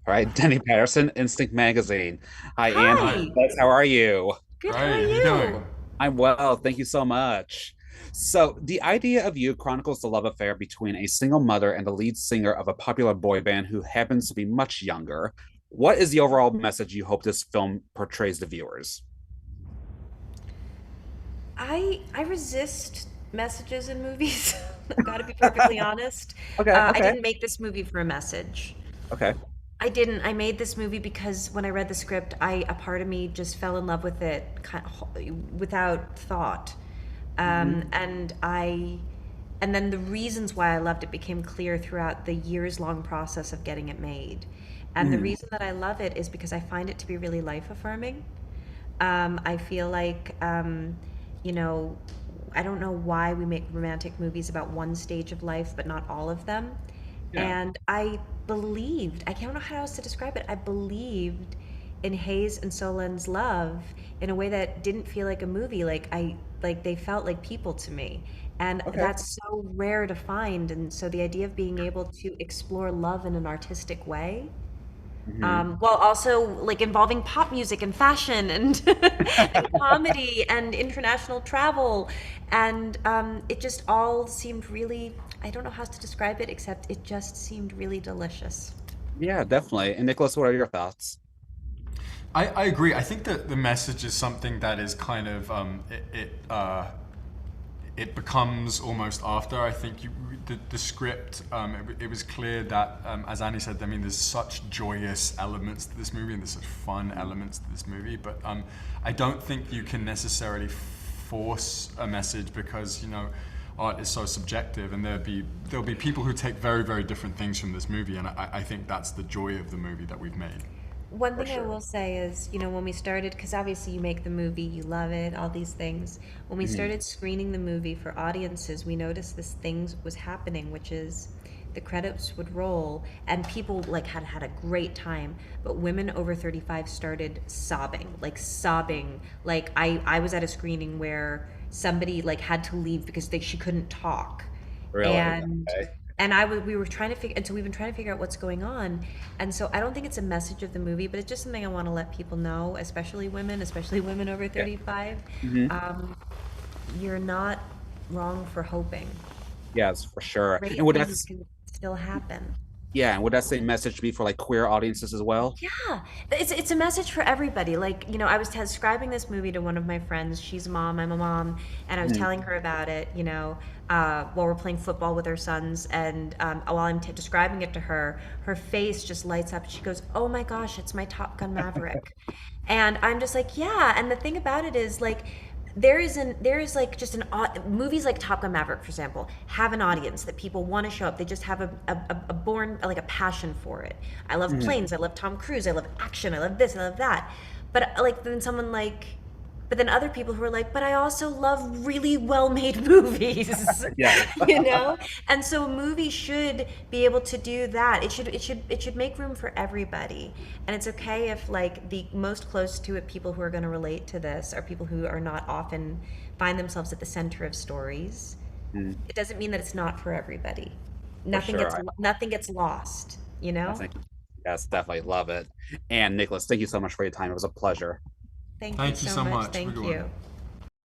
All right, Denny Patterson, Instinct Magazine. Hi, Anne. Hi, Hi. Alex. How are you? Good. How are Right, how you you? doing? I'm well. Thank you so much. So, the idea of you chronicles the love affair between a single mother and the lead singer of a popular boy band who happens to be much younger. What is the overall message you hope this film portrays to viewers? I resist messages in movies. I've got to be perfectly honest. Okay, I okay, didn't make this movie for a message. okay. I didn't. I made this movie because when I read the script, a part of me just fell in love with it without thought. Mhm. And and then the reasons why I loved it became clear throughout the years long process of getting it made. And the Mhm. reason that I love it is because I find it to be really life affirming. I feel like, you know, I don't know why we make romantic movies about one stage of life, but not all of them. Yeah. And I don't know how else to describe it. I believed in Hayes and Solen's love in a way that didn't feel like a movie. Like they felt like people to me. And Okay. that's so rare to find. And so the idea of being able to explore love in an artistic way Hmm. while also like involving pop music and fashion and and comedy and international travel, and it just all seemed really, I don't know how to describe it except it just seemed really delicious. Yeah, definitely. And Nicholas, what are your thoughts? I agree. I think that the message is something that is kind of it becomes almost after. I think the script, it was clear that, as Annie said, I mean, there's such joyous elements to this movie and there's such fun elements to this movie, but I don't think you can necessarily force a message because, art is so subjective, and there'll be people who take very, very different things from this movie, and I think that's the joy of the movie that we've made. One For thing I sure. will say is, when we started, because obviously you make the movie, you love it, all these things. When we Hmm. started screening the movie for audiences, we noticed this thing was happening, which is the credits would roll and people like had a great time, but women over 35 started sobbing. Like I was at a screening where somebody like had to leave because she couldn't talk, Really? and Okay. we were trying to figure, and so we've been trying to figure out what's going on. And so I don't think it's a message of the movie, but it's just something I want to let people know, especially women over Yeah. 35. Hmm. um, you're not wrong for hoping. Yes, for sure. Great And would that things can still happen. Yeah, and would that same message be for like queer audiences as well? Yeah, it's a message for everybody. Like, I was describing this movie to one of my friends. She's a mom, I'm a mom, and I was Mhm. telling her about it, while we're playing football with our sons. And while I'm describing it to her, her face just lights up. She goes, "Oh my gosh, it's my Top Gun Maverick." And I'm just like, yeah. And the thing about it is, like, there is like just movies like Top Gun Maverick, for example, have an audience that people want to show up. They just have a born, like, a passion for it. I love Mhm. planes. I love Tom Cruise. I love action. I love this. I love that. But like then someone like, but then other people who are like, but I also love really well-made movies, Yeah. you know? And so a movie should be able to do that. It should make room for everybody. And it's okay if like the most close to it people who are going to relate to this are people who are not often find themselves at the center of stories. Mm, It doesn't mean that it's not for everybody. for sure. Nothing gets lost, you I know? think yes, definitely love it. And Nicholas, thank you so much for your time. It was a pleasure. Thank you Thank you so so much. much. Have a Thank good one. you.